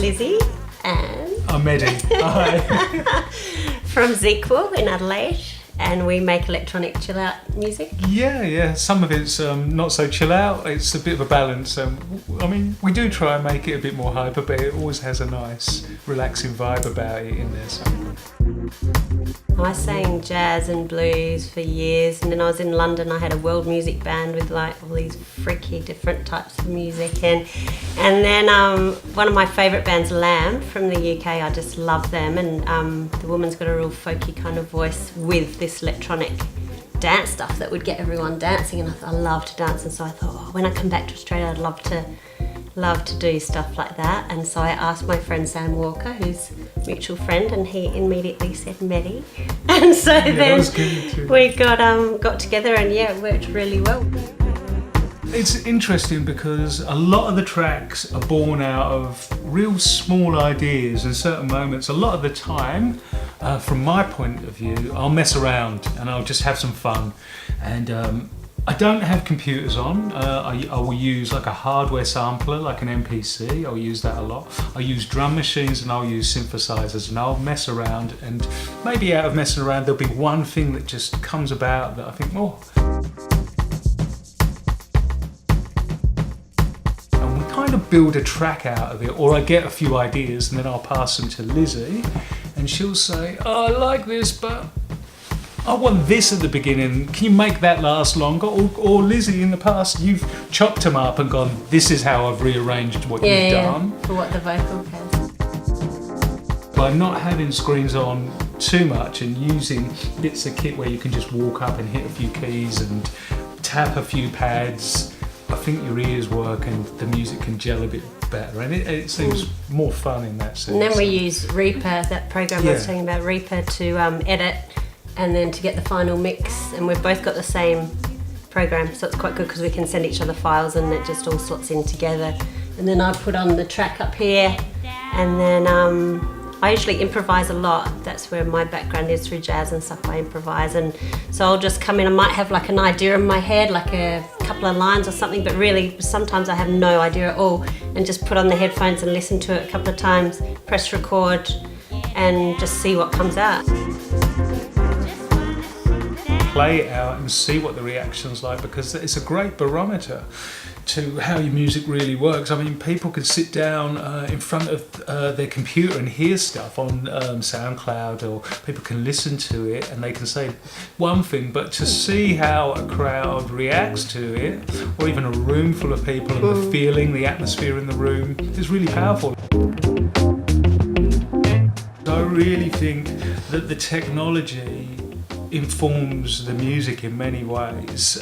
Lizzie and... I'm Eddie. Hi. From Zeequil in Adelaide, and we make electronic chill out music. Yeah. Some of it's not so chill out. It's a bit of a balance. I mean, we do try and make it a bit more hyper, but it always has a nice, relaxing vibe about it in there. So. I sang jazz and blues for years, and then I was in London. I had a world music band with like all these freaky different types of music, and then one of my favourite bands, Lamb from the UK. I just love them, and the woman's got a real folky kind of voice with this electronic dance stuff that would get everyone dancing, and I love to dance, and so I thought, oh, when I come back to Australia, I'd love to do stuff like that. And so I asked my friend Sam Walker, who's a mutual friend, and he immediately said Medi. And so then we got together, and yeah, it worked really well. It's interesting because a lot of the tracks are born out of real small ideas and certain moments. A lot of the time, from my point of view, I'll mess around and I'll just have some fun. And I don't have computers on. I will use like a hardware sampler, like an MPC. I'll use that a lot. I'll use drum machines and I'll use synthesizers, and I'll mess around, and maybe out of messing around there'll be one thing that just comes about that I think, oh. And we kind of build a track out of it, or I get a few ideas and then I'll pass them to Lizzie and she'll say, oh, I like this, but I want this at the beginning, can you make that last longer? Or Lizzie, in the past, you've chopped them up and gone, this is how I've rearranged what you've done. For what the vocal has. By not having screens on too much and using bits of kit where you can just walk up and hit a few keys and tap a few pads, I think your ears work and the music can gel a bit better, and it seems more fun in that sense. And then we use Reaper, that program I was talking about, Reaper, to edit and then to get the final mix, and we've both got the same program, so it's quite good because we can send each other files and it just all slots in together. And then I put on the track up here, and then I usually improvise a lot. That's where my background is, through jazz and stuff. I improvise, and so I'll just come in. I might have like an idea in my head, like a couple of lines or something, but really sometimes I have no idea at all, and just put on the headphones and listen to it a couple of times, press record, and just see what comes out. Play it out and see what the reaction's like, because it's a great barometer to how your music really works. I mean, people can sit down in front of their computer and hear stuff on SoundCloud, or people can listen to it and they can say one thing, but to see how a crowd reacts to it, or even a room full of people and the feeling, the atmosphere in the room, is really powerful. I really think that the technology informs the music in many ways,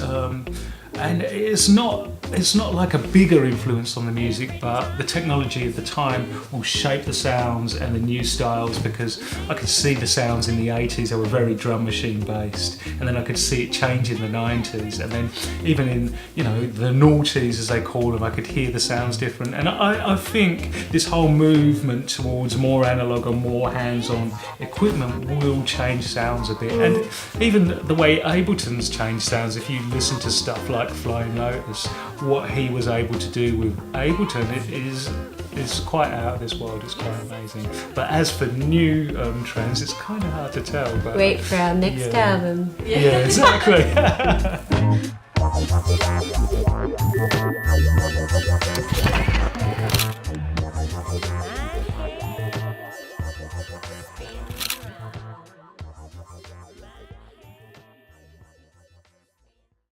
and it's not like a bigger influence on the music, but the technology of the time will shape the sounds and the new styles, because I could see the sounds in the 80s, they were very drum machine based, and then I could see it change in the 90s, and then even in, you know, the noughties as they call them, I could hear the sounds different. And I think this whole movement towards more analog and more hands-on equipment will change sounds a bit, and even the way Ableton's changed sounds. If you listen to stuff like Flying Lotus, what he was able to do with Ableton is quite out of this world. It's quite amazing. But as for new trends, it's kind of hard to tell. But wait for our next album. Yeah, exactly.